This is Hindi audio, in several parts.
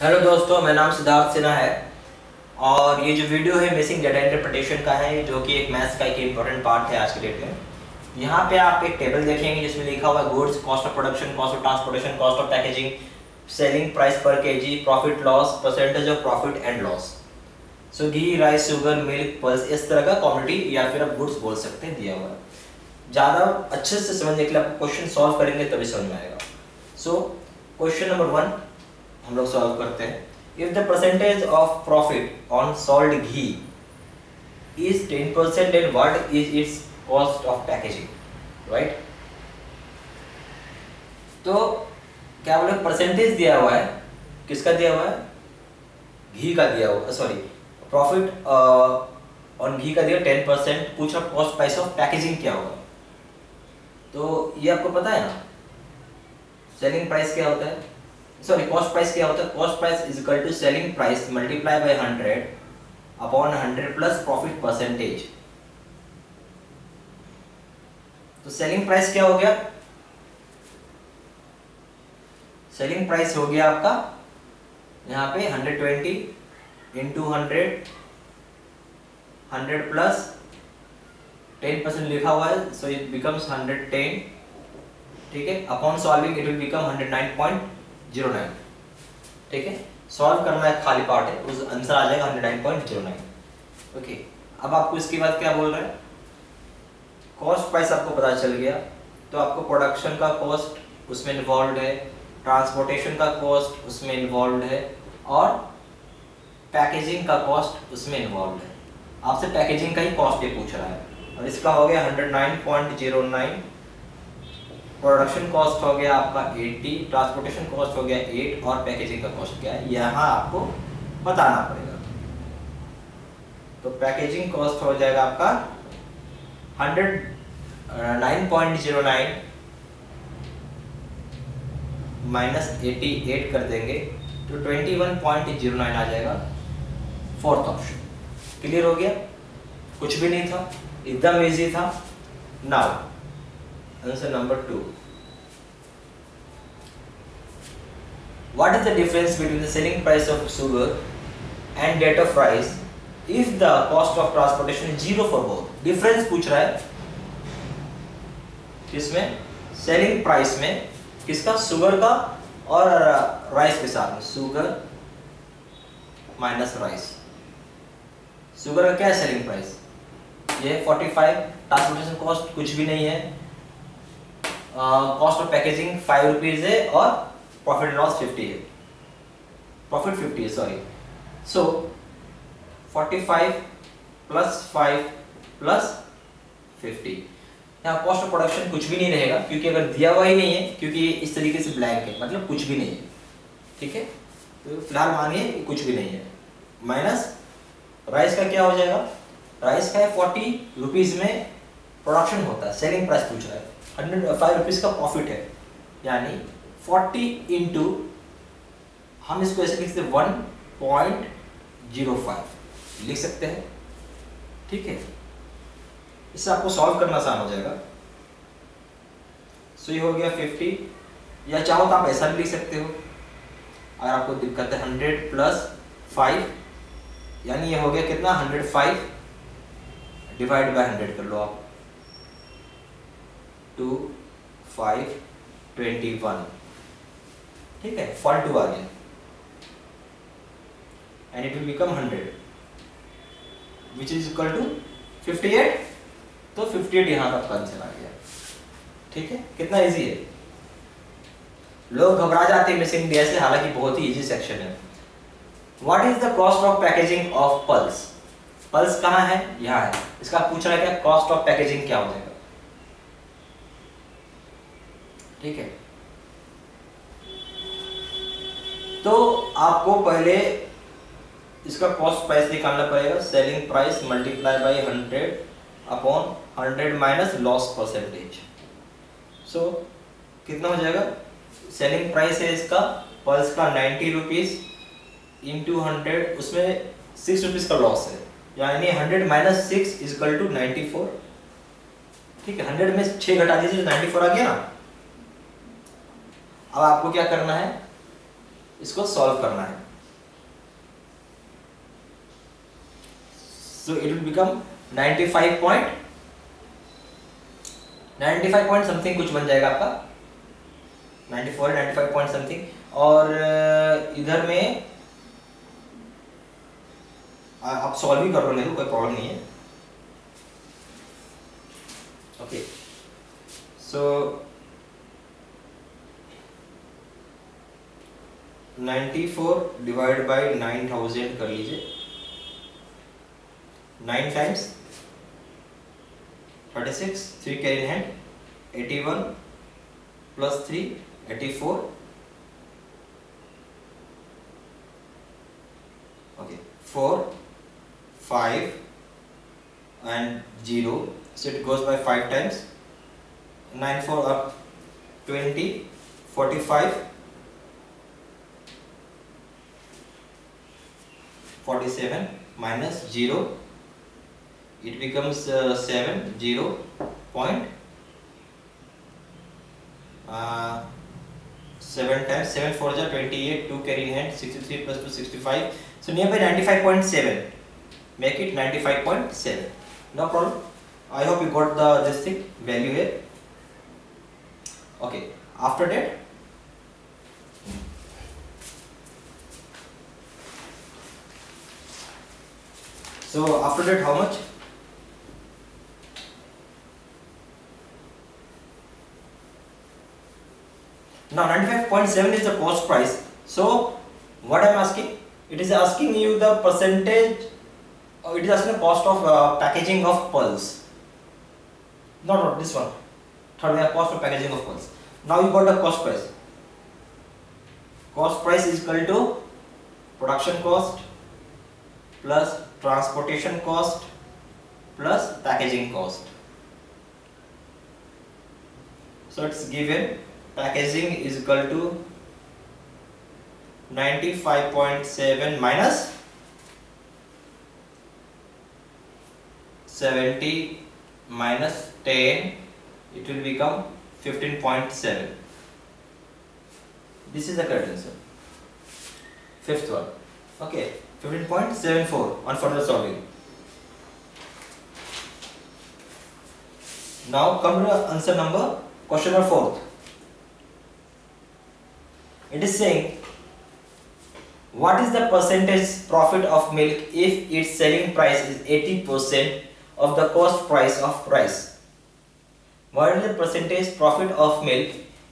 हेलो दोस्तों, मेरा नाम सिद्धार्थ सिन्हा है और ये जो वीडियो है मिसिंग डेटा इंटरप्रिटेशन का है, जो कि एक मैथ्स का एक इम्पोर्टेंट पार्ट है आज के डेट में। यहाँ पे आप एक टेबल देखेंगे जिसमें लिखा हुआ है goods, cost of production, cost of transportation, cost of packaging, selling price per KG, profit loss, percentage of profit and loss. So ghee, rice, sugar, milk, pulse, इस तरह का कॉमोडिटी या फिर आप गुड्स बोल सकते हैं दिया हुआ है। ज़्यादा अच्छे से समझने के लिए आप क्वेश्चन सॉल्व करेंगे तभी समझ में आएगा। सो क्वेश्चन नंबर 1 हम लोग सॉल्व करते हैं। If the percentage of profit on sold ghee is 10%, then what is its cost of packaging, right? तो क्या बोले, परसेंटेज दिया हुआ है, किसका दिया हुआ है? घी का दिया हुआ, सॉरी प्रॉफिट ऑन घी का दिया 10%। पूछ रहा कॉस्ट प्राइस ऑफ पैकेजिंग क्या होगा। तो ये आपको पता है ना, सेलिंग प्राइस क्या होता है, सॉरी कॉस्ट प्राइस क्या होता है। Cost price is equal to selling price multiply by 100 upon 100 plus profit percentage. तो सेलिंग प्राइस क्या हो गया? सेलिंग प्राइस हो गया आपका यहाँ पे 120 इंटू 100 प्लस 10% लिखा हुआ है, सो इट बिकम्स 110, ठीक है। Upon solving it will become 109.09, ठीक है। सॉल्व करना है, खाली पार्ट है, उस आंसर आ जाएगा 109.09। ओके, अब आपको इसके बाद क्या बोल रहा है, कॉस्ट प्राइस आपको पता चल गया, तो आपको प्रोडक्शन का कॉस्ट उसमें इन्वॉल्व है, ट्रांसपोर्टेशन का कॉस्ट उसमें इन्वॉल्व है और पैकेजिंग का कॉस्ट उसमें इन्वॉल्व है। आपसे पैकेजिंग का ही कॉस्ट ये पूछ रहा है और इसका हो गया 109.09। प्रोडक्शन कॉस्ट हो गया आपका 80, ट्रांसपोर्टेशन कॉस्ट हो गया 8 और पैकेजिंग का कॉस्ट क्या है यहाँ आपको बताना पड़ेगा। तो पैकेजिंग कॉस्ट हो जाएगा आपका 109.09 माइनस 88 कर देंगे तो 21.09 आ जाएगा। फोर्थ ऑप्शन क्लियर हो गया, कुछ भी नहीं था, एकदम इजी था। Now answer number 2. What is the difference between the selling price of sugar and that of rice if the cost of transportation is 0 for both? Difference पूछ रहा है किसमें? सेलिंग प्राइस में, किसका? शुगर का और राइस के साथ में। Sugar minus rice. शुगर का क्या है सेलिंग प्राइस? ये 45, ट्रांसपोर्टेशन कॉस्ट कुछ भी नहीं है, कॉस्ट ऑफ पैकेजिंग 5 रुपीज है और प्रॉफिट लॉस 50 है, प्रॉफिट 50 है, सॉरी। सो 45 प्लस 5 प्लस 50, यहाँ कॉस्ट ऑफ प्रोडक्शन कुछ भी नहीं रहेगा क्योंकि अगर दिया हुआ ही नहीं है, क्योंकि इस तरीके से ब्लैंक है, मतलब कुछ भी नहीं है, ठीक है। तो फिलहाल मानिए कुछ भी नहीं है। माइनस राइस का क्या हो जाएगा? राइस का है 40 रुपीज में प्रोडक्शन होता है, सेलिंग प्राइस पूछ रहा है, 105 रुपीज का प्रॉफिट है, यानी 40 इंटू, हम इसको ऐसे लिख सकते 1.05 लिख सकते हैं, ठीक है। इससे आपको सॉल्व करना आसान हो जाएगा। सो ये हो गया 50, या चाहो तो आप ऐसा भी लिख सकते हो अगर आपको दिक्कत है। 100 प्लस 5 यानी ये हो गया कितना? 105 डिवाइड बाय 100 कर लो आप, 2 5 21, ठीक है। फॉल 2 आ गया and it will become 100 which is equal to 58। तो 58 यहां तक आंसर आ गया, ठीक है। कितना इजी है, लोग घबरा जाते हैं मिसिंग दिया से, हालांकि बहुत ही इजी सेक्शन है। What is the cost of packaging of pulse? Pulse कहाँ है? यहाँ है। इसका पूछ रहा है क्या कॉस्ट ऑफ पैकेजिंग क्या हो जाएगा, ठीक है। तो आपको पहले इसका कॉस्ट प्राइस निकालना पड़ेगा, selling price multiply by 100 upon 100 minus loss percentage. So कितना हो जाएगा? सेलिंग प्राइस है इसका पल्स का 90 रुपीज इंटू 100, उसमें 6 रुपीज का लॉस है, यानी 100 माइनस 6 इज इक्वल टू 94, ठीक है। 100 में 6 घटा दीजिए तो 94 आ गया ना। अब आपको क्या करना है, इसको सॉल्व करना है। so it will become 95 point something कुछ बन जाएगा आपका 94 95 पॉइंट समथिंग। और इधर में आप सॉल्व भी कर लो, नहीं कोई प्रॉब्लम नहीं है। ओके सो 94 डिवाइड बाय 9000 कर लीजिए, 9 times 36, 3 carry in hand, 81 plus 3 84, okay 4 5 and 0, so it goes by 5 times, 9 4 up 20, 45 47 minus 0, it becomes 7 0 point 7 times 7 4 is 28, 2 carry in hand, 63 plus 2 65, so nearby 95.7, make it 95.7, no problem. I hope you got this thing value here. Okay, after that how much? Now 95.7 is the cost price. So what I am asking, it is asking you the percentage, it is asking the cost of packaging of pulse. No, this one. Third one, cost of packaging of pulse. Now you got the cost price. Cost price is equal to production cost plus transportation cost plus packaging cost. So it's given packaging is equal to 95.7 minus 70 minus 10, it will become 15.7. This is the correct answer. Fifth one. Okay, 15.74 on further solving. Now come to the answer number, question number 4th. It is saying, what is the percentage profit of milk if its selling price is 80% of the cost price of rice? What is the percentage profit of milk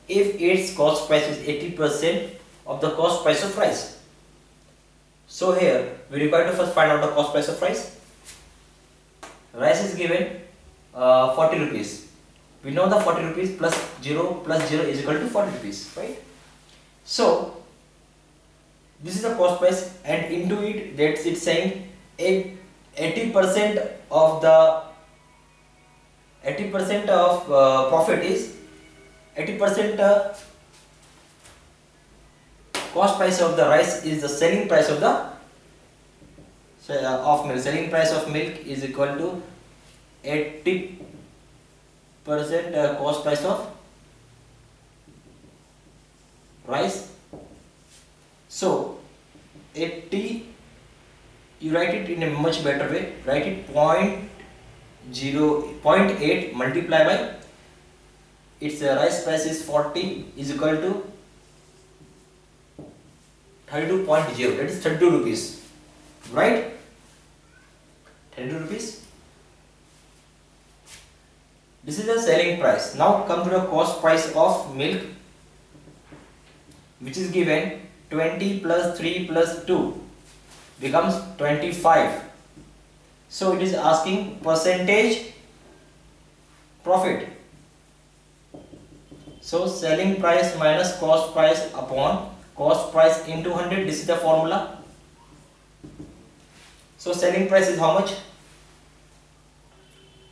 if its cost price is 80% of the cost price of rice? So here we require to first find out the cost price of rice. Rice is given 40 rupees. We know the 40 rupees plus 0 is equal to 40 rupees, right? So this is the cost price, and into it that's it saying 80% of profit is 80% cost price of the rice is the selling price of the milk. Selling price of milk is equal to 80% cost price of rice. So 80, you write it in a much better way. Write it 0.8 multiply by its rice price is 40 is equal to 32.0, that is 32 rupees, right? 32 rupees. This is the selling price. Now come to the cost price of milk, which is given 20 plus 3 plus 2 becomes 25. So it is asking percentage profit. So selling price minus cost price upon cost price into 100. This is the formula. So selling price is how much?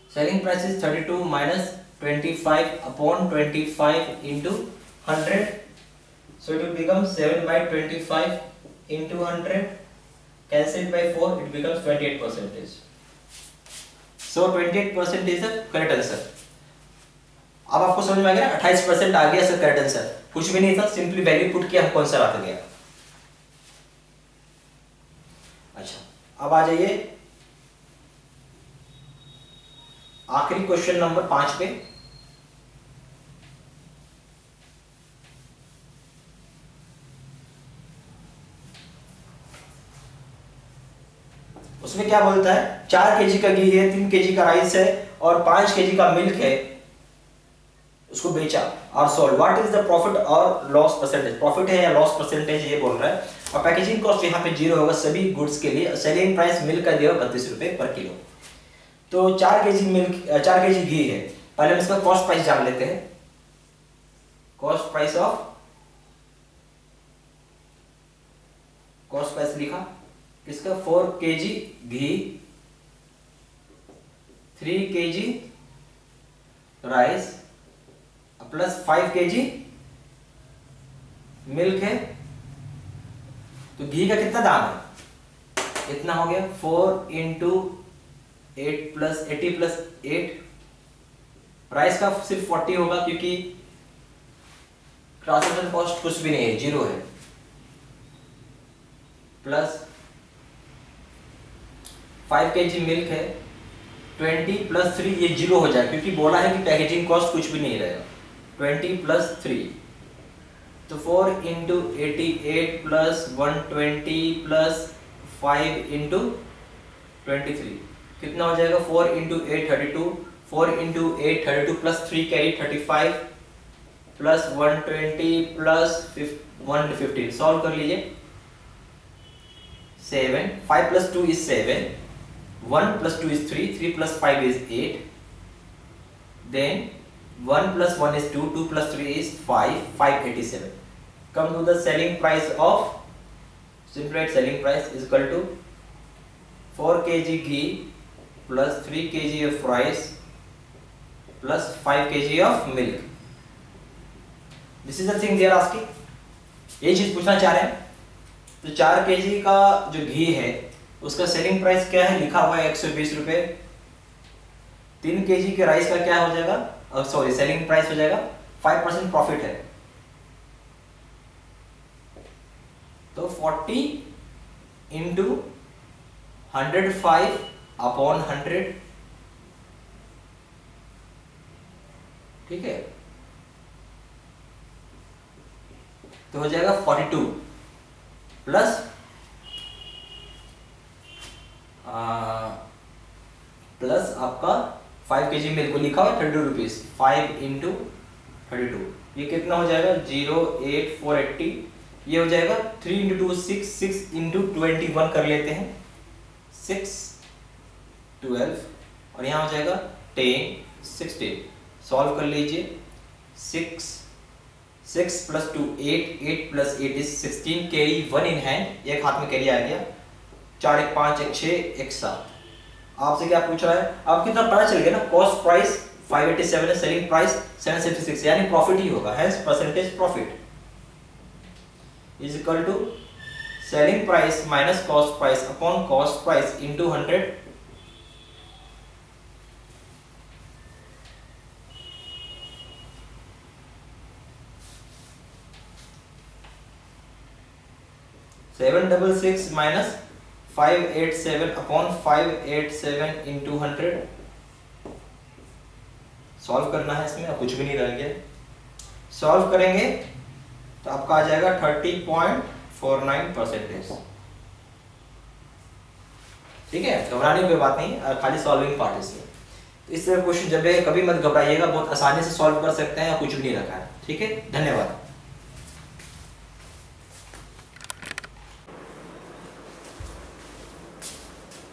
Selling price is 32 minus 25 upon 25 into 100. So it will become 7 by 25 into 100, cancelled by 4, it becomes 28%. So 28% is the correct answer. अब आपको समझ में आ गया, 28% आ गया सर करेक्ट आंसर, कुछ भी नहीं था, सिंपली वैल्यू पुट किया हमको आंसर आ गया। अच्छा अब आ जाइए आखिरी क्वेश्चन नंबर 5 पे। उसमें क्या बोलता है, 4 केजी का घी है, 3 केजी का राइस है और 5 केजी का मिल्क है, उसको बेचा और sold, what is the profit और लॉस परसेंटेज, प्रॉफिट है या लॉस परसेंटेज ये बोल रहा है। और पैकेजिंग कॉस्ट यहाँ पे 0 होगा सभी गुड्स के लिए। सेलिंग प्राइस मिल्क का दिया 32 रुपए पर किलो। तो 4 केजी मिल्क, 4 केजी घी है, पहले हम इसका कॉस्ट प्राइस जान लेते हैं। कॉस्ट प्राइस लिखा किसका, 4 केजी घी, 3 KG rice plus 5 KG milk है। तो घी का कितना दाम है, इतना हो गया 4 इंटू 8 प्लस 80 प्लस 8। प्राइस का सिर्फ 40 होगा क्योंकि ट्रांसपोर्टेशन कॉस्ट कुछ भी नहीं है, 0 है। प्लस 5 केजी मिल्क है, 20 प्लस 3, ये 0 हो जाए क्योंकि बोला है कि पैकेजिंग कॉस्ट कुछ भी नहीं रहेगा। 20 प्लस 3 तो 4 इंटू 88 प्लस 120 प्लस 5 इंटू 23 कितना हो जाएगा, 4 into 8 32, 4 into 8 32 plus 3 carry 35 plus 120 plus 115। Solve कर लीजिए। 7, 5 plus 2 is 7, 1 plus 2 is 3, 3 plus 5 is 8, then 1 plus 1 is 2, 2 plus 3 is 5, 587. Come to the selling price of, simplify selling price is equal to 4 kg ghee plus 3 kg of rice plus 5 kg of milk. This is the thing they are asking. ये चीज पूछना चाह रहे हैं। तो 4 kg का जो घी है उसका सेलिंग प्राइस क्या है, लिखा हुआ है 120 रुपए। 3 केजी के राइस का क्या हो जाएगा, सॉरी सेलिंग प्राइस हो जाएगा 5% प्रॉफिट है। तो 40 इंटू 105 अपॉन 100, ठीक है, तो हो जाएगा 42 प्लस आपका 5 केजी मिल्क को लिखा हुआ 32 रुपीज, 5 इंटू 32 ये कितना हो जाएगा 08480। ये हो जाएगा 3 इंटू 2 6, 6 इंटू 21 कर लेते हैं 6 12 और यहाँ हो जाएगा 10 16। सॉल्व कर लीजिए। 6 plus 2 8, 8 plus 8 is 16, carry 1 in hand, एक हाथ में कैरी आ गया, 4 1 5 1 6 1 7। आपसे क्या पूछ रहा है, आप कितना पता चल गया ना, कॉस्ट प्राइस 587 है, सेलिंग प्राइस 776, यानी प्रॉफिट ही होगा, hence percentage profit is equal to selling price minus cost price upon cost price into 100। Seven double six minus 587 upon 587 into 100। Solve करना है इसमें, अब कुछ भी नहीं रह गया। सॉल्व करेंगे तो आपका आ जाएगा 30.49%। ठीक है, घबराने की कोई बात नहीं, खाली सॉल्विंग पार्ट इसमें। तो इस तरह क्वेश्चन जब है कभी मत घबराइएगा, बहुत आसानी से सॉल्व कर सकते हैं, कुछ भी नहीं रखा है। ठीक है, धन्यवाद।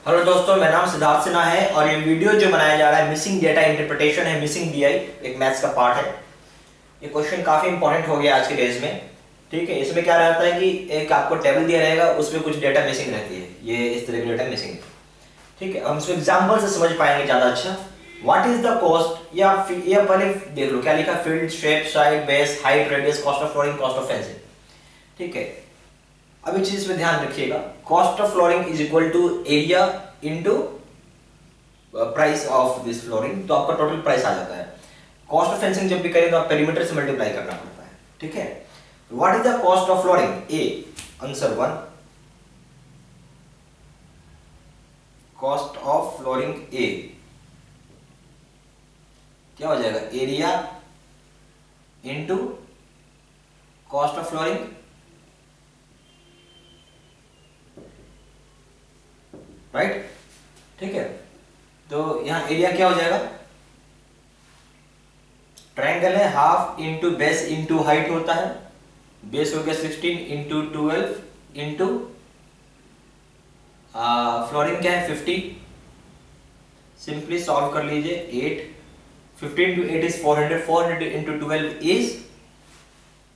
हेलो दोस्तों, मेरा नाम सिद्धार्थ सिन्हा है और ये वीडियो जो बनाया जा रहा है मिसिंग डेटा इंटरप्रिटेशन है, मिसिंग डीआई एक मैथ्स का पार्ट है। ये क्वेश्चन काफी इंपॉर्टेंट हो गया आज के डेज में। ठीक है, इसमें क्या रहता है कि एक आपको टेबल दिया रहेगा, उसमें कुछ डेटा मिसिंग रहती है, ये इस तरह की डेटा मिसिंग है। ठीक है, हम इसको एग्जाम्पल से समझ पाएंगे ज्यादा अच्छा। व्हाट इज द कॉस्ट, या पहले देख लो क्या लिखा, field, shape, side, base, height, radius, cost of flooring, cost of fencing. ठीक है, अब इस चीज पे ध्यान रखिएगा, cost of flooring is equal to area into price of this flooring, तो आपका टोटल प्राइस आ जाता है। कॉस्ट ऑफ फेंसिंग जब भी करें तो आप पेरीमीटर से मल्टीप्लाई करना पड़ता है। ठीक है, what is the cost of flooring, A answer 1, cost of flooring A क्या हो जाएगा, area into cost of flooring, right, ठीक है। तो यहां एरिया क्या हो जाएगा, ट्रायंगल है, half into base into height होता है, बेस हो गया 16 इंटू 12 इंटू फ्लोरिंग क्या है 50, सिंपली सॉल्व कर लीजिए, 8 15 इंटू 8 इज 400, 400 इंटू 12 इज,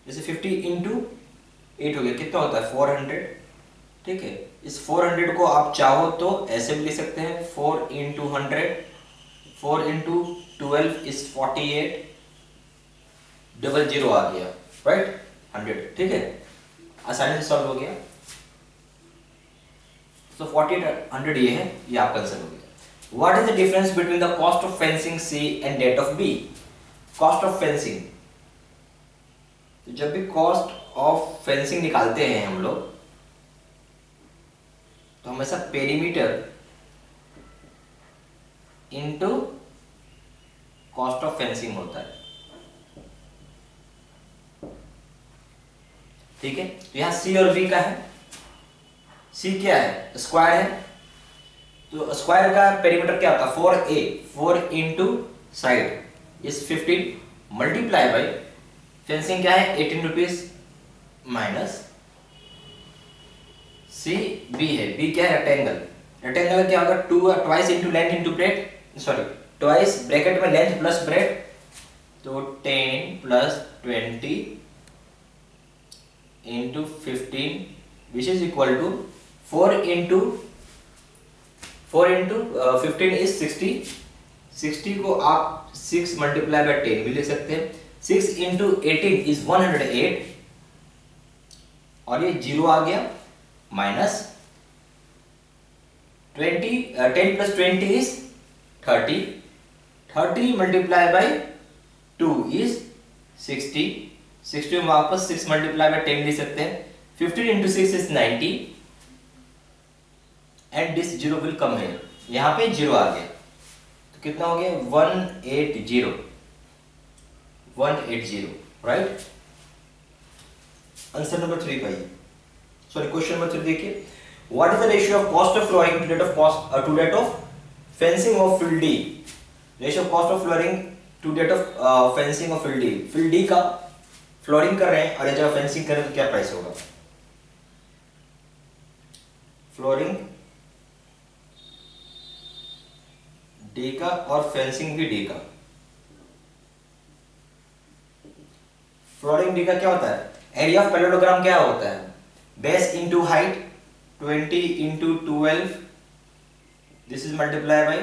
जैसे 50 इंटू 8 हो गया, कितना होता है 400, ठीक है। इस 400 को आप चाहो तो ऐसे भी लिख सकते हैं, 4 into 100, 4 into 12 is 48, double zero आ गया, राइट, 100, ठीक है, आसानी से सॉल्व हो गया। तो 48 100 ये है, ये आपका आंसर हो गया। What is the difference between the cost of fencing C and that of B. Cost of fencing, तो जब भी कॉस्ट ऑफ फेंसिंग निकालते हैं हम लोग, तो हमेशा perimeter into cost of fencing होता है, ठीक है। तो यहां सी और बी का है, सी क्या है, स्क्वायर है, तो स्क्वायर का पेरीमीटर क्या होता है 4a, 4 into side is 15 multiply by fencing क्या है 18 रुपीज माइनस सी बी है, बी क्या है रेक्टेंगल, रेक्टेंगल क्या होगा 2 twice into length into breadth, sorry twice bracket में लेंथ प्लस ब्रेड, तो 10 प्लस 20 into 15 which is equal to 4 into 15 is 60, 60 को आप 6 मल्टीप्लाई बाय 10 भी लिख सकते हैं, 6 इंटू 18 इज 108, और ये जीरो आ गया, माइनस 10 प्लस 20 इज 30, 30 मल्टीप्लाई बाय 2 इज 60, 60 में वापस 6 मल्टीप्लाई बाय 10 लिख सकते हैं, 15 into 6 is 90 and this zero will come here, यहां पे जीरो आ गया, तो कितना हो गया 180, राइट। आंसर नंबर 3 पाइए, सॉरी क्वेश्चन नंबर 3 देखिए, what is the ratio of cost of flooring to that of fencing of field D. Ratio of cost of flooring to that of fencing of field D, field D का फ्लोरिंग कर रहे हैं और जब फेंसिंग कर रहे हैं तो क्या प्राइस होगा, फ्लोरिंग डी का और फेंसिंग भी डी का। फ्लोरिंग डी का क्या होता है, एरिया ऑफ पैरेललोग्राम क्या होता है, base into height 20 into 12, this is multiply by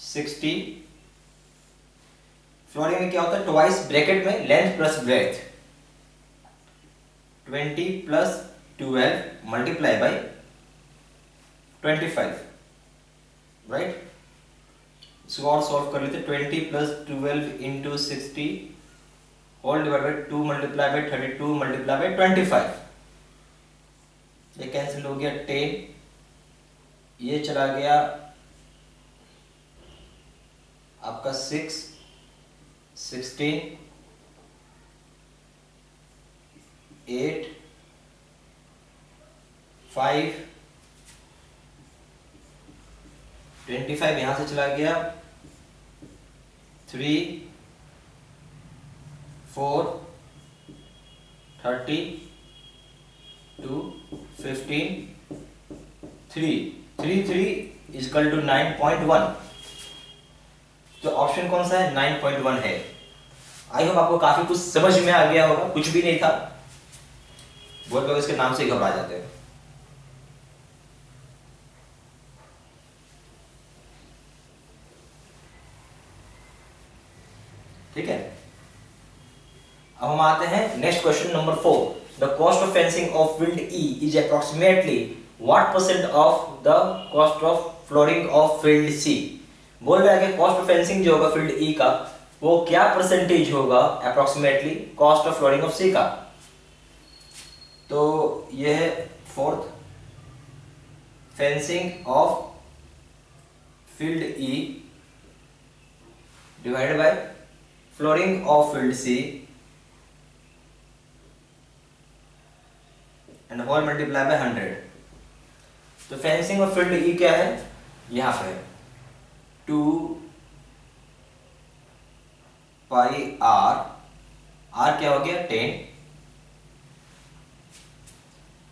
60। Flooring में क्या होता है, ट्वाइस ब्रैकेट में length plus breadth, 20 plus 12 multiply by 25, right. इसको और सॉल्व कर लेते, 20 plus 12 into 60 whole divide by 2 multiply by 32 multiply by 25, ये कैंसिल हो गया, 10 ये चला गया आपका 6, 16, 8, 5, 25 यहां से चला गया, 3, 4, 30, 2, 15, 3 इजकल टू 9.1, तो ऑप्शन कौन सा है 9.1 है। आई होप आपको काफी कुछ समझ में आ गया होगा, कुछ भी नहीं था, बहुत लोग इसके नाम से घबरा जाते हैं। ठीक है, अब हम आते हैं next question number 4। The cost of fencing of field E is approximately what percent of the cost of flooring of field C. बोल रहा है कि कॉस्ट ऑफ फेंसिंग जो होगा फील्ड ई का वो क्या परसेंटेज होगा approximately cost of flooring of C का। तो ये है fourth, fencing of field E divided by flooring of field C and whole multiply by 100। तो फेंसिंग ऑफ फील्ड ई क्या है, यहां पे 2 पाई आर, आर क्या हो गया 10,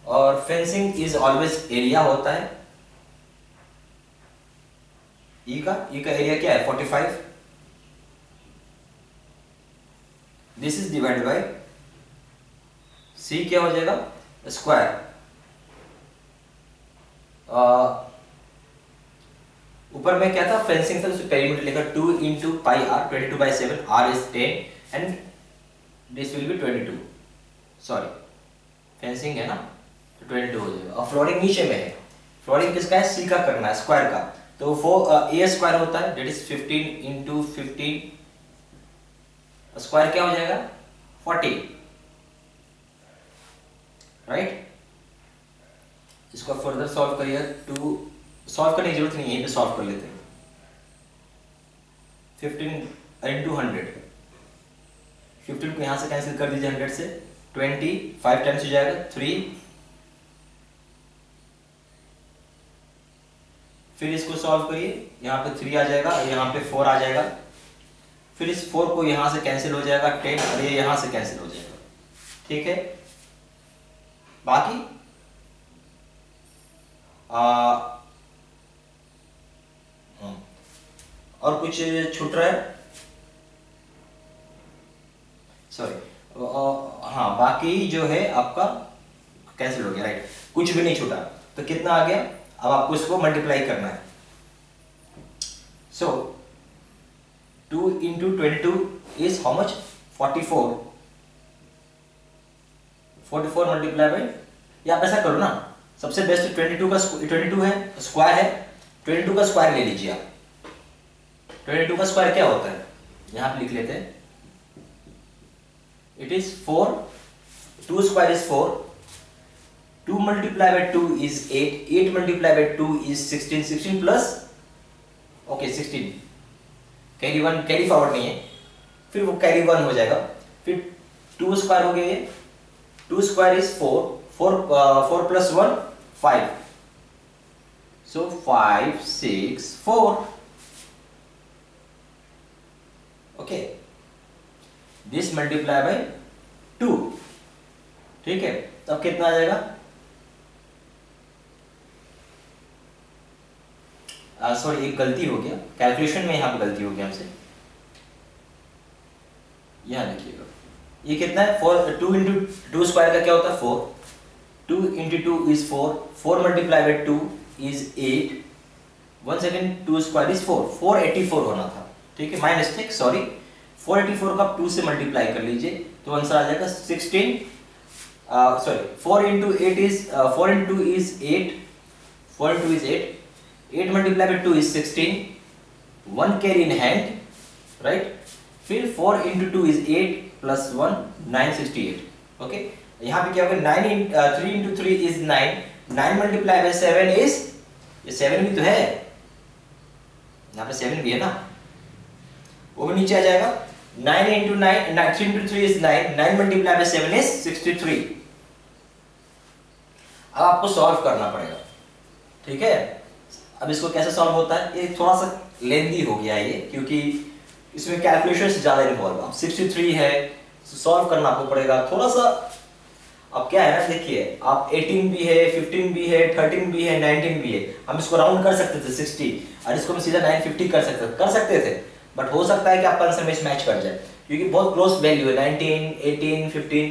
और फेंसिंग इज ऑलवेज एरिया होता है, ई का एरिया क्या है 45, दिस इज डिवाइडेड बाय सी क्या हो जाएगा स्क्वायर, ऊपर में क्या था फेंसिंग था, उसमें पेरीमीटर लेकर 2 into pi r 22/7, r is 10 and this will be 22, sorry fencing है ना तो 22 हो जाएगा। और फ्लोरिंग नीचे में है, फ्लोरिंग किसका है सी का करना है स्क्वायर का, तो वो ए स्क्वायर होता है दैट इज 15 इंटू 15, स्क्वायर क्या हो जाएगा 40, राइट। इसको फर्दर सॉल्व करिए, टू सॉल्व करने की जरूरत नहीं है, यहीं पे सॉल्व कर लेते हैं। 15 इंटू 100, 15 को यहां से कैंसिल कर दीजिए 100 से, 20 5 टाइम्स हो जाएगा 3, फिर इसको सॉल्व करिए, यहाँ पे 3 आ जाएगा, यहाँ पे 4 आ जाएगा, फिर इस 4 को यहाँ से कैंसिल हो जाएगा 10, और ये यहाँ से कैंसिल हो जाएगा, ठीक है। बाकी और कुछ छूट रहा है, सॉरी हाँ बाकी जो है आपका कैंसिल हो गया, राइट, कुछ भी नहीं छूटा, तो कितना आ गया, अब आपको इसको मल्टीप्लाई करना है। सो 2 into 22 is how much 44, 44 multiply by, या आप ऐसा करो ना, सबसे बेस्ट 22 का 22 है स्क्वायर है, 22 का स्क्वायर ले लीजिए आप। 22 का स्क्वायर क्या होता है, यहां पे लिख लेते हैं, it is 4, 2 square is 4, 2 multiplied by 2 is 8, 8 multiplied by 2 is 16, 16 plus okay 16, carry 1 carry forward नहीं है, फिर वो कैरी 1 हो जाएगा, फिर 2 स्क्वायर हो गया, ये 2 square is 4, 4 plus 1 5, so 5 6 4, okay, this multiply by 2, ठीक है। तो अब कितना आ जाएगा, सॉरी एक गलती हो गया कैलकुलेशन में, यहाँ पे गलती हो गया हमसे, यहाँ देखिएगा ये कितना है 4, 2 इंटू 2 स्क्वायर का क्या होता है 4, 2 into 2 is 4, 4 multiply by 2 is 8, 1 second 2 square is 4, 484 होना था, ठीक है, माय मिस्टेक सॉरी, 484 का आप 2 से मल्टीप्लाई कर लीजिए तो आंसर आ जाएगा 16, sorry 4 into 8 is 4 into 2 is 8, 4 into is 8, 8 multiplied by 2 is 16, 1 carry in hand, right, फिर 4 into 2 is 8 plus 1 968, okay, यहाँ पे क्या होगा 3 into 3 is 9, 9 multiplied by 7 is, ये 7 भी तो है, यहाँ पे 7 भी है ना, वो भी नीचे आ जाएगा, 9 into 9, 3 into 3 is 9, 9 multiplied by 7 is 63। अब आपको सॉल्व करना पड़ेगा, ठीक है। अब इसको कैसे सॉल्व होता है, ये थोड़ा सा लेंदी हो गया ये, क्योंकि इसमें कैलकुलेशंस ज्यादा इन्वॉल्व, अब 63 है सॉल्व करना आपको पड़ेगा थोड़ा सा। अब क्या है ना, देखिए आप 18 भी है, 15 भी है, 13 भी है, 19 भी है, हम इसको राउंड कर सकते थे 60 और इसको हम सीधा 950 कर सकते थे, बट हो सकता है कि आपका आंसर मिस मैच कर जाए, क्योंकि बहुत क्लोज वैल्यू है 19, 18, 15,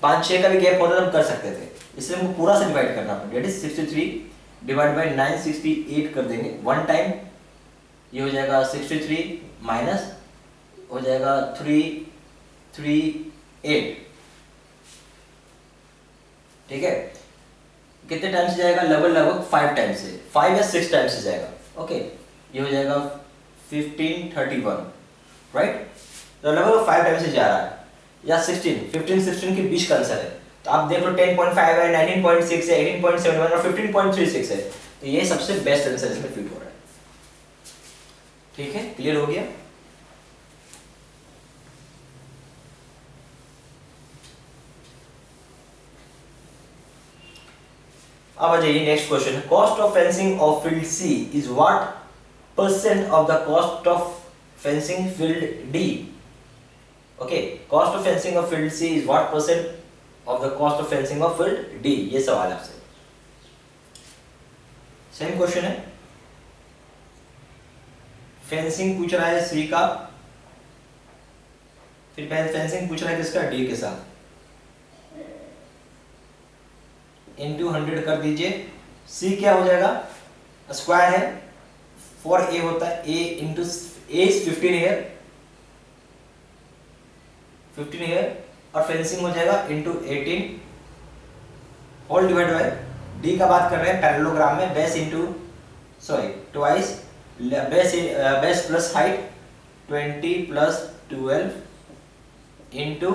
5-6 का भी गैप होता तो हम कर सकते थे, इसलिए हमको पूरा से डिवाइड करना पड़ेगा, दैट इज 63 डिवाइड बाय 968 कर देंगे, 1 टाइम ये हो जाएगा 63 माइनस हो जाएगा 338, ठीक है। कितने टाइम से जाएगा, लगभग 5 टाइम से, 5 या 6 टाइम से जाएगा, ओके, ये हो जाएगा 1531, राइट, तो लगभग 5 टाइम से जा रहा है, या 15-16 के बीच का आंसर है, तो आप देख लो 10.5 है, 19.6 है, 18.71 और 15.36 है, तो ये सबसे बेस्ट आंसर इसमें फिट हो रहा है, ठीक है, क्लियर हो गया। अब आ जाइए next question, cost of fencing of field C is what percent of the cost of fencing field D. Okay, cost of fencing of field C is what percent of the cost of fencing of field D. ये सवाल है आपसे, सेम क्वेश्चन है, फेंसिंग पूछ रहा है सी का, फिर फेंसिंग पूछ रहा है किसका, डी के साथ, इंटू 100 कर दीजिए। सी क्या हो जाएगा, स्क्वायर है, 4a होता है, a into a 15 year, 15 year, और फेंसिंग हो जाएगा into 18 whole divide by D का बात कर रहे हैं पैरेललोग्राम में, base into sorry twice base plus height 20 plus 12 into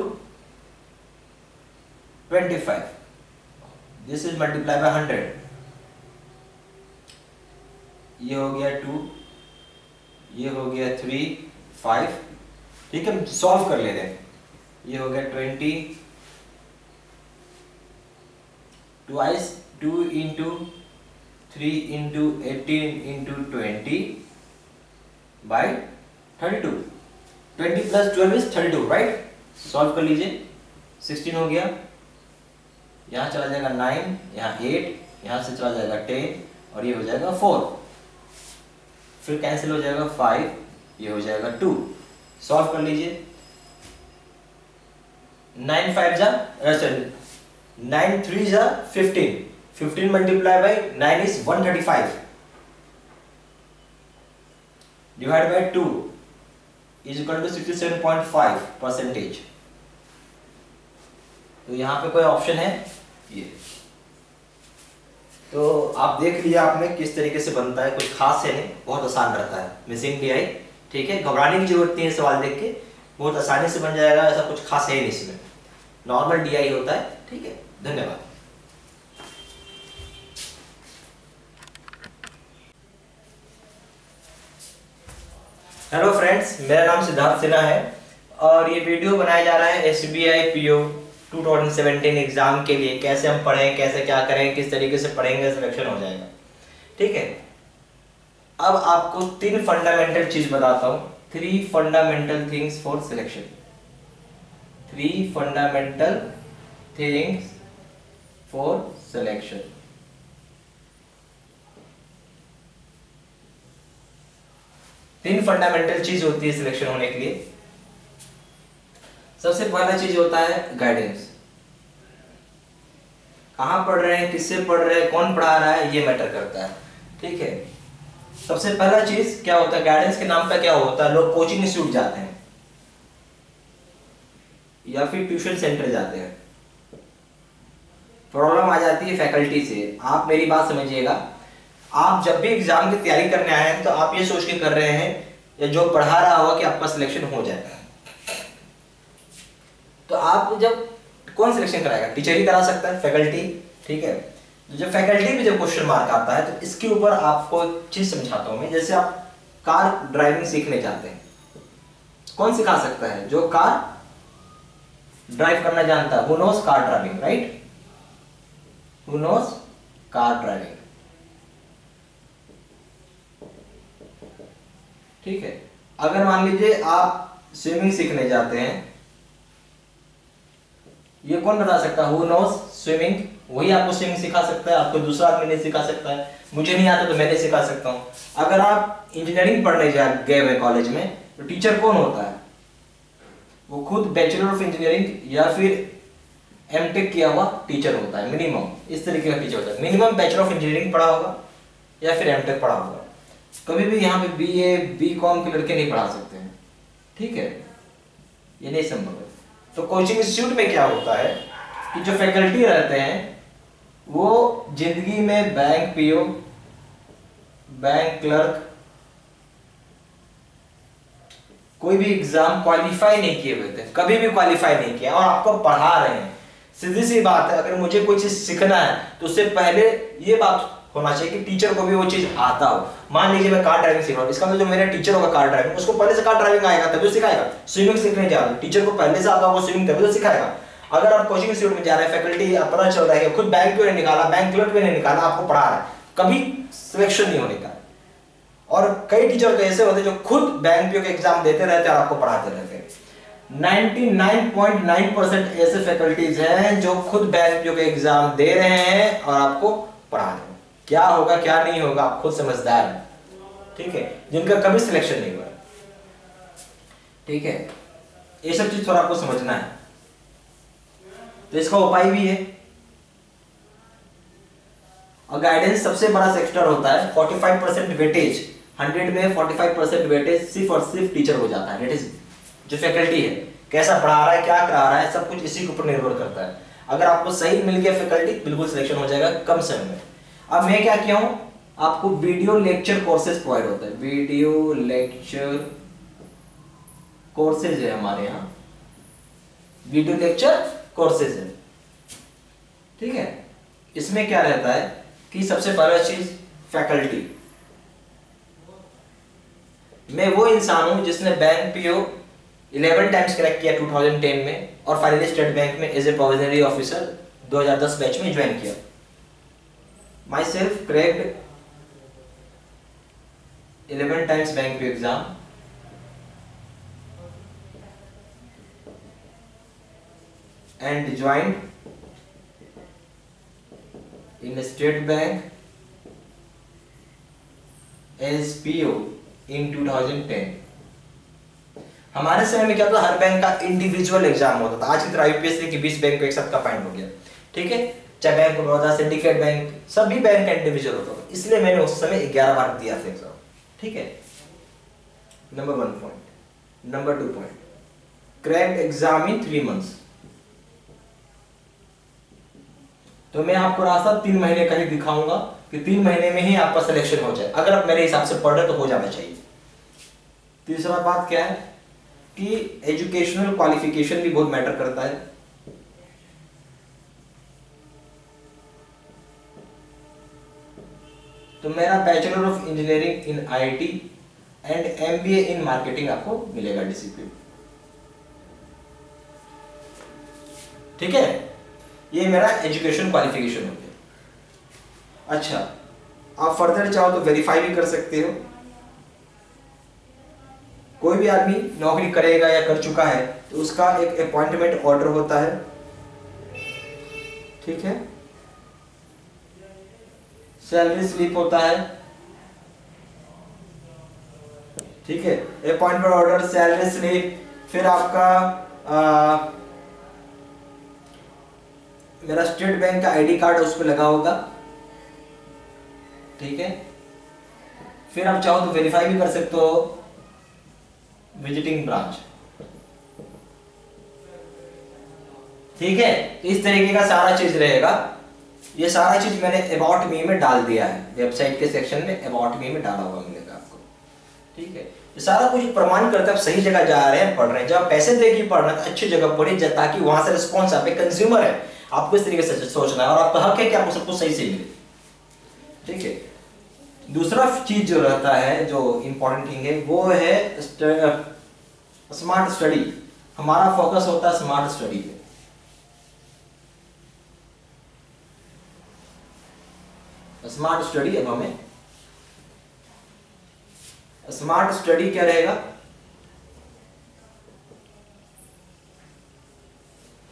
25, this is multiply by 100, ये हो गया 2, ये हो गया 3, 5, ठीक है, सॉल्व कर लेते हैं। ये हो गया 20 twice 2 into 3 into 18 into 20 by 32, 20 plus 12 is 32, right. Solve कर लीजिए, 16 हो गया, यहाँ चला जाएगा 9, यहाँ 8, यहाँ से चला जाएगा 10, और ये हो जाएगा 4, फिर कैंसिल हो जाएगा 5, ये हो जाएगा 2। सॉल्व कर लीजिए, 9 5 जा सॉरी 9 3 जा 15, 15 multiply by 9 is 135 divide by 2 is equal to 67.5%। तो यहाँ पे कोई ऑप्शन है ये, तो आप देख लिया आपने किस तरीके से बनता है, कुछ खास है नहीं, बहुत आसान रहता है मिसिंग DI, ठीक है, घबराने की जरूरत नहीं है, सवाल देख के बहुत आसानी से बन जाएगा, ऐसा कुछ खास है नहीं इसमें, नॉर्मल DI होता है, ठीक है। धन्यवाद। हेलो फ्रेंड्स, मेरा नाम सिद्धार्थ सिन्हा है और ये वीडियो बनाया जा रहा है SBI PO 2017 एग्जाम के लिए, कैसे हम पढ़ें, कैसे क्या करें, किस तरीके से पढ़ेंगे सिलेक्शन हो जाएगा, ठीक है। अब आपको 3 फंडामेंटल चीज बताता हूँ, 3 fundamental things for selection, 3 fundamental things for selection. तीन फंडामेंटल चीज होती है सिलेक्शन होने के लिए। सबसे पहला चीज होता है गाइडेंस, कहां पढ़ रहे हैं, किससे पढ़ रहे हैं, कौन पढ़ा रहा है, ये मैटर करता है, ठीक है। सबसे पहला चीज क्या होता है, गाइडेंस के नाम पे क्या होता है, लोग कोचिंग इंस्टीट्यूट जाते हैं या फिर ट्यूशन सेंटर जाते हैं। प्रॉब्लम आ जाती है फैकल्टी से, आप मेरी बात समझिएगा, आप जब भी एग्जाम की तैयारी करने आए हैं तो आप ये सोच के कर रहे हैं या जो पढ़ा रहा होगा कि आपका सिलेक्शन हो जाए, तो आप जब कौन सिलेक्शन कराएगा, टीचर ही करा सकता है, फैकल्टी, ठीक है। जब फैकल्टी में जब क्वेश्चन मार्क आता है तो इसके ऊपर आपको एक चीज समझाता हूं मैं, जैसे आप कार ड्राइविंग सीखने जाते हैं, कौन सिखा सकता है, जो कार ड्राइव करना जानता है, who knows car driving, right, who knows car driving, ठीक है। अगर मान लीजिए आप स्विमिंग सीखने जाते हैं, ये कौन बता सकता है, हु नोस स्विमिंग, वही आपको स्विमिंग सिखा सकता है, आपको दूसरा आदमी नहीं सिखा सकता है, मुझे नहीं आता तो मैं नहीं सिखा सकता हूं। अगर आप इंजीनियरिंग पढ़ने गए हुए कॉलेज में, तो टीचर कौन होता है, वो खुद बैचलर ऑफ इंजीनियरिंग या फिर एमटेक किया हुआ टीचर होता है, मिनिमम इस तरीके का टीचर होता है, मिनिमम बैचलर ऑफ इंजीनियरिंग पढ़ा होगा या फिर एमटेक पढ़ा होगा। कभी भी यहाँ पे BA BCom के लड़के नहीं पढ़ा सकते हैं, ठीक है, ये नहीं संभव है। तो कोचिंग इंस्टीट्यूट में क्या होता है कि जो फैकल्टी रहते हैं वो जिंदगी में बैंक PO, बैंक क्लर्क, कोई भी एग्जाम क्वालिफाई नहीं किए हुए थे, कभी भी क्वालिफाई नहीं किया, और आपको पढ़ा रहे हैं। सीधी सी बात है, अगर मुझे कोई चीज सीखना है तो उससे पहले ये बात होना चाहिए कि टीचर को भी वो चीज आता हो। मान लीजिए मैं कार ड्राइविंग सीख रहा हूँ, इसका मतलब जो मेरा टीचर होगा कार ड्राइविंग, उसको पहले से कार ड्राइविंग आएगा तभी तो सिखाएगा। स्विमिंग सीखने जा रहा हूँ, टीचर को पहले से आता होगा स्विमिंग तभी तो सिखाएगा। अगर आप कोचिंग इंस्टीट्यूट में जा रहे हैं, फैकल्टी पता चल रहा है खुद बैंक पे नहीं निकाला, बैंक क्लर्क पे नहीं निकाला, आपको पढ़ा रहा है, कभी सिलेक्शन नहीं होने का। और कई टीचर तो ऐसे होते जो खुद बैंक पीओ के एग्जाम देते रहते और आपको पढ़ाते रहते हैं। 99.9% ऐसे फैकल्टीज हैं जो खुद बैंक पीओ के एग्जाम दे रहे हैं और आपको पढ़ा रहे हैं। क्या होगा क्या नहीं होगा आप खुद समझदार हैं, ठीक है, जिनका कभी सिलेक्शन नहीं हुआ, ठीक है। ये सब चीज थोड़ा आपको समझना है। तो इसका उपाय भी है। और गाइडेंस सबसे बड़ा सेक्टर होता है, 45% वेटेज, 100 में 45% वेटेज सिर्फ और सिर्फ टीचर हो जाता है। डेट इज जो फैकल्टी है, कैसा पढ़ा रहा है, क्या करा रहा है, सब कुछ इसी के ऊपर निर्भर करता है। अगर आपको सही मिल गया फैकल्टी, बिल्कुल सिलेक्शन हो जाएगा कम समय में। अब मैं क्या किया हूं, आपको वीडियो लेक्चर कोर्सेज प्रोवाइड होता है, वीडियो लेक्चर कोर्सेज है हमारे यहाँ, वीडियो लेक्चर कोर्सेज है, ठीक है। इसमें क्या रहता है कि सबसे पहला चीज फैकल्टी। मैं वो इंसान हूं जिसने बैंक पीओ 11 टाइम्स क्रैक किया 2010 में, और फाइनली स्टेट बैंक में as a provisionary officer 2010 batch में ज्वाइन किया। Myself cracked 11 times bank PO exam, and joined in State Bank as PO in 2010। हमारे समय में क्या था, हर बैंक का इंडिविजुअल एग्जाम होता था। आज की तरह यूपीएससी की 20 बैंक को एक साथ कंबाइंड हो गया, ठीक है। चाहे bank of Baroda, syndicate bank, सभी बैंक का इंडिविजुअल होता था, इसलिए मैंने उस समय 11 बार दिया था एग्जाम, ठीक है। Number 1 point. Number 2 point, cracked exam in 3 months. तो मैं आपको रास्ता 3 महीने का ही दिखाऊंगा कि 3 महीने में ही आपका सिलेक्शन हो जाए। अगर आप मेरे हिसाब से पढ़ रहे तो हो जाना चाहिए। तीसरा बात क्या है कि एजुकेशनल क्वालिफिकेशन भी बहुत मैटर करता है। तो मेरा bachelor of engineering in IT and MBA in marketing आपको मिलेगा डिसिप्लिन, ठीक है। ये मेरा एजुकेशन क्वालिफिकेशन हो गया। अच्छा, आप फर्दर चाहो तो वेरीफाई भी कर सकते हो। कोई भी आदमी नौकरी करेगा या कर चुका है तो उसका एक अपॉइंटमेंट ऑर्डर होता है, ठीक है, सैलरी स्लिप होता है, ठीक है, अपॉइंटमेंट ऑर्डर, सैलरी स्लिप, फिर आपका मेरा स्टेट बैंक का आईडी कार्ड उस पर लगा होगा, ठीक है। फिर आप चाहो तो वेरीफाई भी कर सकते हो विजिटिंग ब्रांच, ठीक है। तो इस तरीके का सारा चीज रहेगा। ये सारा चीज मैंने अबाउट मी में डाल दिया है, वेबसाइट के सेक्शन में अबाउट मी में डाला हुआ मिलेगा आपको, ठीक है। ये सारा कुछ प्रमाण करता है आप सही जगह जा रहे हैं, पढ़ रहे हैं। जब पैसे देके पढ़ना तो अच्छी जगह पढ़िए, ताकि वहां से रिस्पॉन्स आप कंज्यूमर है, आपको इस तरीके से सोचना है और आपका हक है कि आपको सब कुछ सही से मिले, ठीक है। दूसरा चीज जो रहता है, जो इंपॉर्टेंट थिंग है, वो है स्मार्ट स्टडी। हमारा फोकस होता है स्मार्ट स्टडी पे। स्मार्ट स्टडी, अब हमें स्मार्ट स्टडी क्या रहेगा?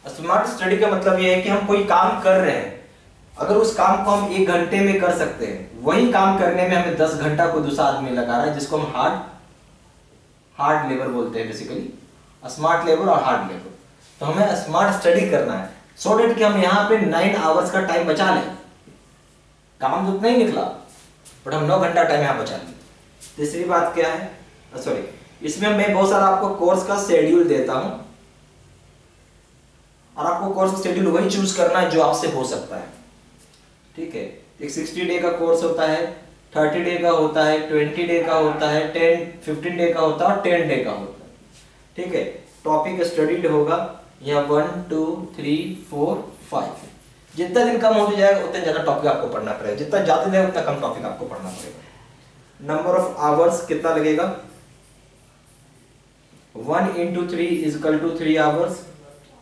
स्मार्ट स्टडी का मतलब यह है कि हम कोई काम कर रहे हैं, अगर उस काम को हम 1 घंटे में कर सकते हैं, वही काम करने में हमें 10 घंटा कोई दूसरा आदमी लगा रहा है, जिसको हम हार्ड लेबर बोलते हैं, बेसिकली स्मार्ट लेबर और हार्ड लेबर। तो हमें स्मार्ट स्टडी करना है सो डेट कि हम यहाँ पे 9 आवर्स का टाइम बचा लें। काम तो उतना ही निकला बट हम 9 घंटा टाइम यहाँ बचा लें। तीसरी बात क्या है, सॉरी, इसमें मैं बहुत सारा आपको कोर्स का शेड्यूल देता हूं और आपको कोर्स का शेड्यूल वही चूज करना है जो आपसे हो सकता है, ठीक है। एक 60 डे का कोर्स होता है, 30 डे का होता है, 20 डे का होता है, 15 डे का होता है और 10 डे का होता है, ठीक है। टॉपिक स्टडीड होगा यहाँ 1 2 3 4 5। जितना दिन कम होते जाएगा उतना ज्यादा टॉपिक आपको पढ़ना पड़ेगा, जितना ज्यादा दिन उतना कम टॉपिक आपको पढ़ना पड़ेगा। नंबर ऑफ आवर्स कितना लगेगा? 1 × 3 = 3 hours,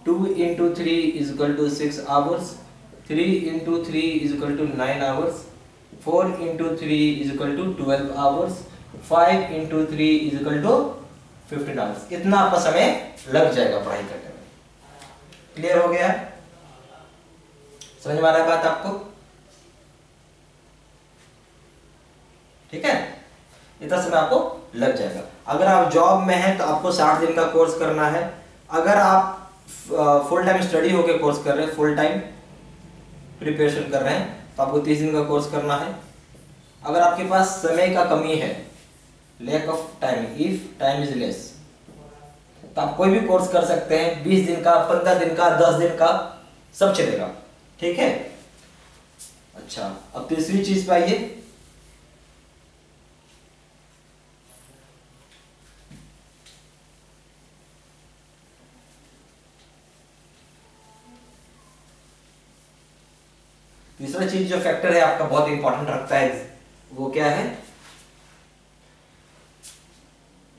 2 into 3 is equal to 6 hours, 3 into 3 is equal to 9 hours, 4 into 3 is equal to 12 hours, 5 into 3 is equal to 15 hours। इतना आपका समय लग जाएगा पढ़ाई करने में। क्लियर हो गया? समझ में आ रहा है बात आपको? ठीक है, इतना समय आपको लग जाएगा। अगर आप जॉब में हैं तो आपको 60 दिन का कोर्स करना है। अगर आप फुल टाइम स्टडी होके कोर्स कर रहे हैं, फुल टाइम प्रिपरेशन कर रहे हैं, तो आपको 30 दिन का कोर्स करना है। अगर आपके पास समय का कमी है, lack of time, if time is less, तो आप कोई भी कोर्स कर सकते हैं। 20 दिन का, 15 दिन का, 10 दिन का, सब चलेगा। ठीक है? अच्छा, अब तीसरी चीज पे आइए। तीसरा चीज जो फैक्टर है आपका बहुत इंपॉर्टेंट रखता है, वो क्या है?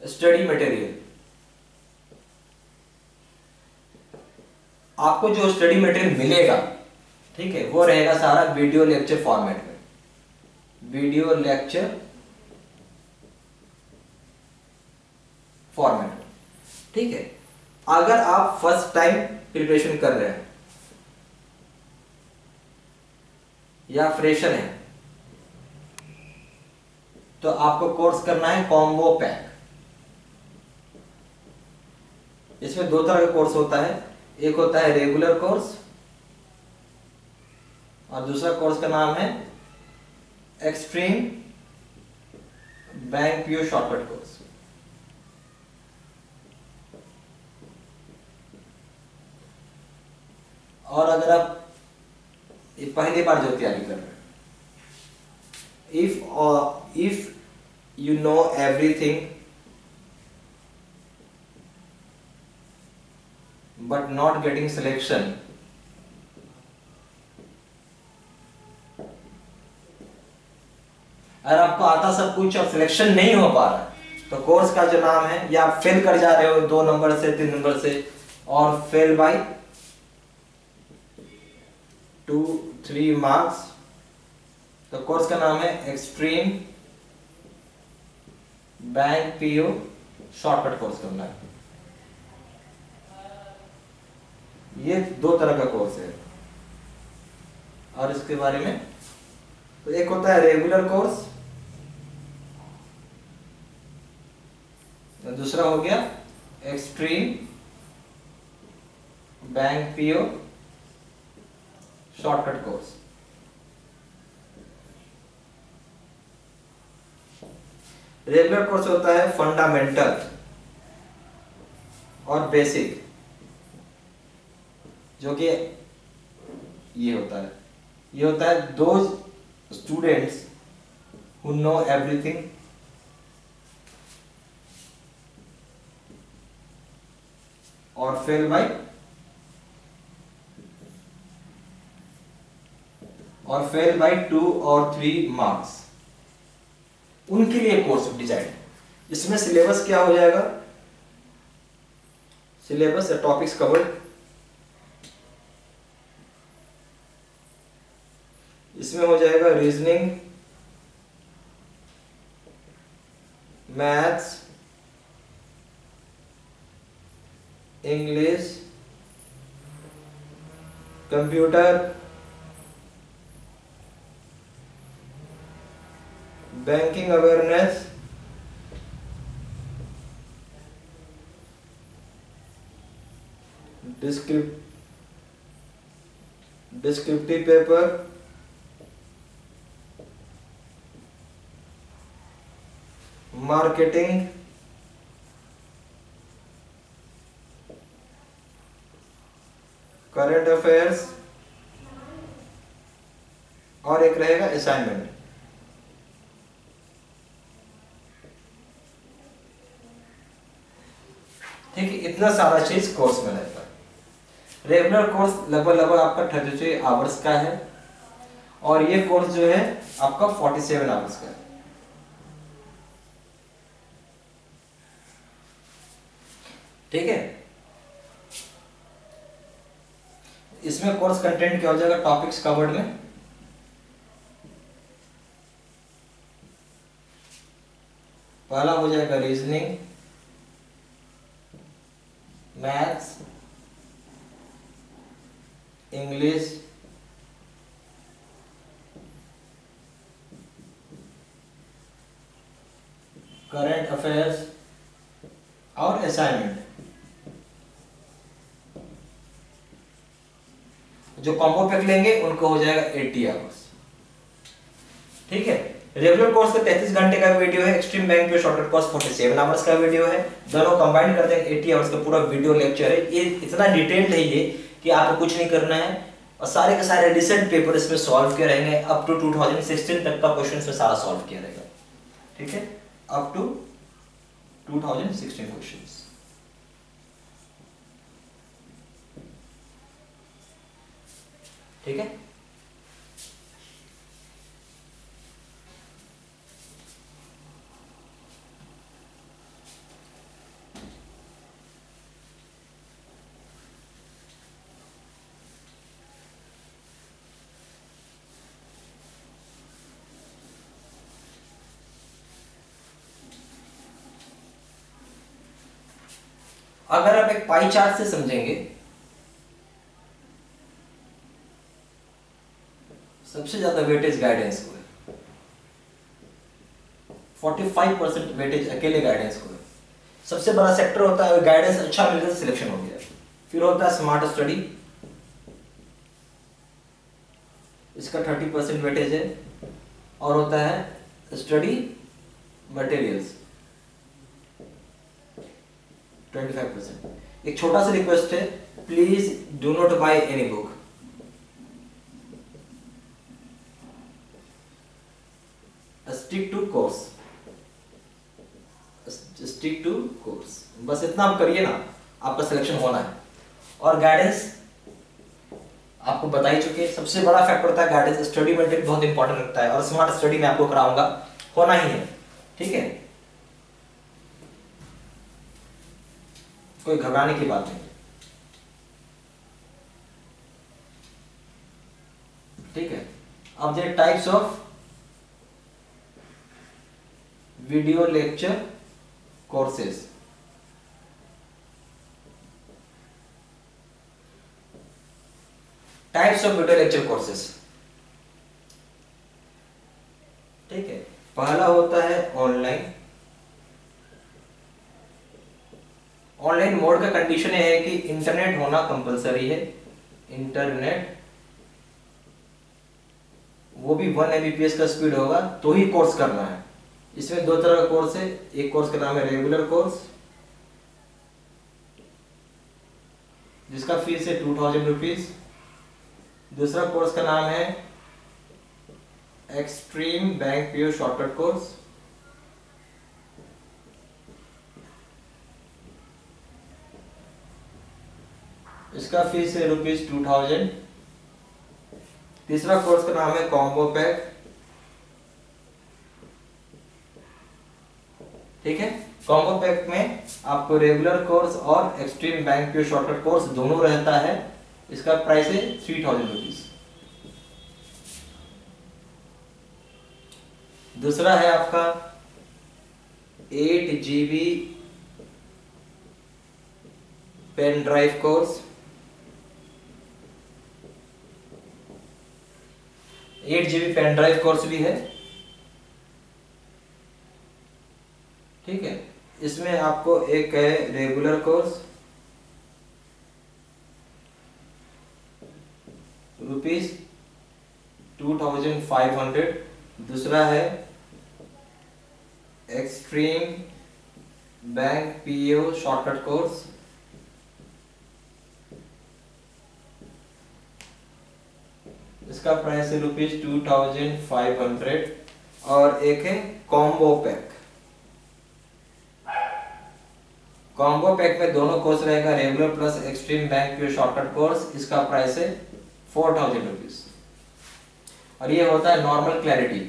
Study material. आपको जो स्टडी मटेरियल मिलेगा, ठीक है, वो रहेगा सारा वीडियो लेक्चर फॉर्मेट में। वीडियो लेक्चर फॉर्मेट में, ठीक है। अगर आप फर्स्ट टाइम प्रिपरेशन कर रहे हैं या फ्रेशर हैं, तो आपको कोर्स करना है कॉम्बो पैक। इसमें दो तरह का कोर्स होता है, एक होता है रेगुलर कोर्स और दूसरा कोर्स का नाम है extreme bank PO shortcut course. और अगर आप ये पहली बार जो तैयारी कर रहे हैं, if you know everything but not getting selection, अगर आपको आता सब कुछ और सिलेक्शन नहीं हो पा रहा है, तो कोर्स का जो नाम है, या आप फेल कर जा रहे हो 2 नंबर से 3 नंबर से, और फेल बाय 2-3 मार्क्स, तो कोर्स का नाम है extreme bank PO shortcut course करना है। ये 2 तरह का कोर्स है। और इसके बारे में, तो एक होता है रेगुलर कोर्स, दूसरा हो गया extreme bank PO shortcut course. Regular course होता है फंडामेंटल और बेसिक, जो कि ये होता है those students who know everything और फेल बाय 2 और 3 मार्क्स, उनके लिए कोर्स डिजाइन। इसमें सिलेबस क्या हो जाएगा? सिलेबस या टॉपिक्स कवर्ड, इसमें हो जाएगा reasoning, maths, English, computer, banking awareness, descriptive paper, marketing, current affairs, और एक रहेगा असाइनमेंट। ठीक है, इतना सारा चीज कोर्स में रहता है। रेगुलर कोर्स लगभग आपका 33 आवर्स का है, और ये कोर्स जो है आपका 47 आवर्स का है। ठीक है, इसमें कोर्स कंटेंट क्या हो जाएगा, टॉपिक्स कवर्ड में पहला हो जाएगा reasoning, maths, English, current affairs और असाइनमेंट। जो कॉम्बो पैक लेंगे उनको हो जाएगा 80 आवर्स। ठीक है, रेगुलर कोर्स का 33 घंटे का वीडियो है, एक्सट्रीम बैंक पे शॉर्टकट कोर्स 47 आवर्स का वीडियो है। दोनों कंबाइन करते हैं 80 आवर्स का पूरा वीडियो लेक्चर है। ये इतना डिटेल्ड है ये कि आपको कुछ नहीं करना है, और सारे के सारे रिसेंट पेपर इसमें सॉल्व किए रहेंगे। अप टू 2016 तक का क्वेश्चन में सारा सॉल्व किया रहेगा। ठीक है, अप टू 2016 क्वेश्चंस। ठीक है, अगर आप एक पाई चार्ट से समझेंगे, सबसे ज्यादा वेटेज गाइडेंस को है, 45% वेटेज अकेले गाइडेंस को है। सबसे बड़ा सेक्टर होता है, गाइडेंस अच्छा मिल गया सिलेक्शन हो गया। फिर होता है स्मार्ट स्टडी, इसका 30% वेटेज है, और होता है स्टडी मटेरियल्स 25%। एक छोटा सा रिक्वेस्ट है, please do not buy any book. Stick to course, stick to course, बस इतना आप करिए ना, आपका सिलेक्शन होना है। और गाइडेंस आपको बता ही चुके, सबसे बड़ा फैक्टर होता है गाइडेंस। स्टडी मटेरियल बहुत इंपॉर्टेंट रखता है, और स्मार्ट स्टडी में आपको कराऊंगा, होना ही है। ठीक है, कोई घबराने की बात नहीं। ठीक है, अब देखिए types of video lecture courses. Types of video lecture courses. ठीक है, पहला होता है ऑनलाइन। ऑनलाइन मोड का कंडीशन है कि इंटरनेट होना कंपलसरी है, इंटरनेट, वो भी 1 Mbps का स्पीड होगा तो ही कोर्स करना है। इसमें दो तरह का कोर्स है, एक कोर्स का नाम है रेगुलर कोर्स, जिसका फीस है 2000 रुपीज। दूसरा कोर्स का नाम है extreme bank PO shortcut course, इसका फीस है ₹2000। तीसरा कोर्स का नाम है कॉम्बो पैक। ठीक है, कॉम्बो पैक में आपको रेगुलर कोर्स और extreme bank PO shortcut course दोनों रहता है। इसका प्राइस है 3000 रुपीज। दूसरा है आपका 8 GB pen drive course. 8 GB pen drive course भी है। ठीक है, इसमें आपको एक है रेगुलर कोर्स ₹2500। दूसरा है extreme bank PO shortcut course, इसका प्राइस है ₹2500। और एक है कॉम्बो पैक। कॉम्बो पैक में दोनों कोर्स रहेगा, regular plus extreme bank PO shortcut course, इसका प्राइस है 4000 रुपीज। और ये होता है नॉर्मल क्लैरिटी।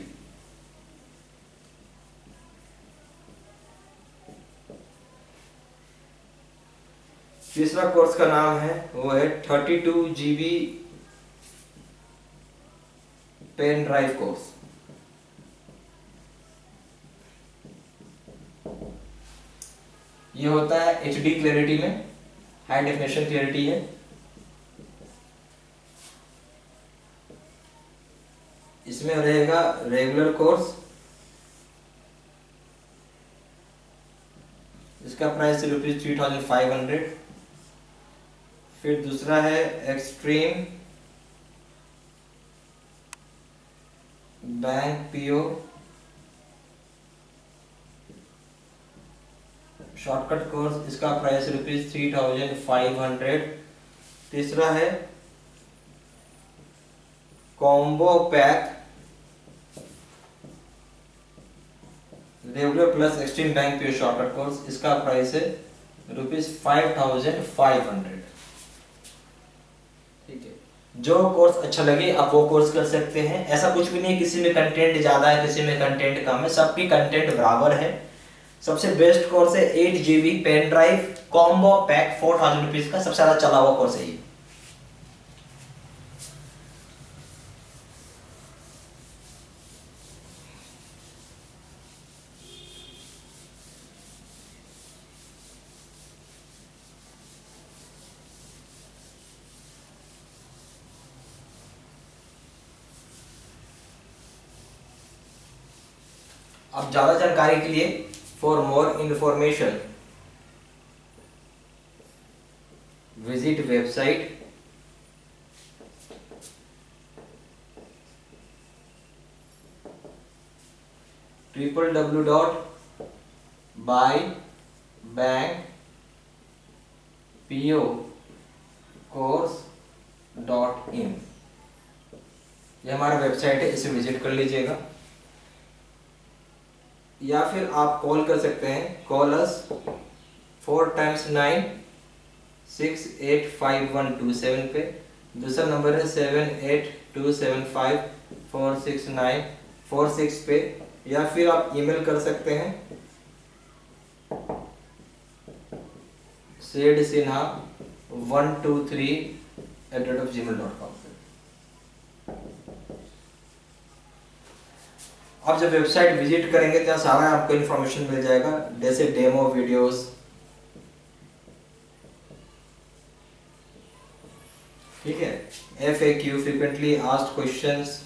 तीसरा कोर्स का नाम है वो है 32 GB पेन ड्राइव कोर्स। ये होता है HD क्लैरिटी में, हाई डेफिनेशन क्लैरिटी है। इसमें रहेगा रेगुलर कोर्स, इसका प्राइस ₹3,500। फिर दूसरा है extreme bank PO shortcut course, इसका प्राइस ₹3,500। तीसरा है combo pack regular plus extreme bank PO shortcut course, इसका प्राइस है ₹5,500। ठीक है, जो कोर्स अच्छा लगे आप वो कोर्स कर सकते हैं। ऐसा कुछ भी नहीं, किसी में कंटेंट ज्यादा है किसी में कंटेंट कम है, सबकी कंटेंट बराबर है। सबसे बेस्ट कोर्स है 8 GB pen drive combo pack ₹4,000 का, सबसे ज्यादा चला हुआ कोर्स है ये। अब ज्यादा जानकारी के लिए for more information visit website www.bybankpocourse.in। ये हमारा वेबसाइट है, इसे विजिट कर लीजिएगा। या फिर आप कॉल कर सकते हैं, कॉल अस 4 × 9 685127 पे। दूसरा नंबर है 7827546946 पे। या फिर आप ईमेल कर सकते हैं sedsinha123@gmail.com। आप जब वेबसाइट विजिट करेंगे तो सारा आपको इन्फॉर्मेशन मिल जाएगा, जैसे डेमो वीडियोस, ठीक है, FAQ फ्रीक्वेंटली आस्क्ड क्वेश्चंस,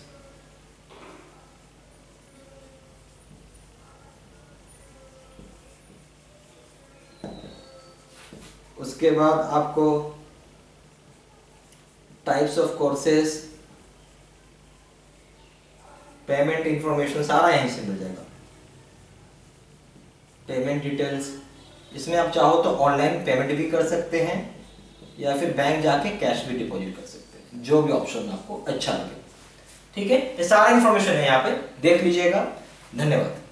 उसके बाद आपको types of courses, payment information सारा यहीं से मिल जाएगा। पेमेंट डिटेल्स, इसमें आप चाहो तो ऑनलाइन पेमेंट भी कर सकते हैं या फिर बैंक जाके कैश भी डिपॉजिट कर सकते हैं, जो भी ऑप्शन आपको अच्छा लगे। ठीक है, ये सारा इंफॉर्मेशन है यहाँ पे, देख लीजिएगा। धन्यवाद।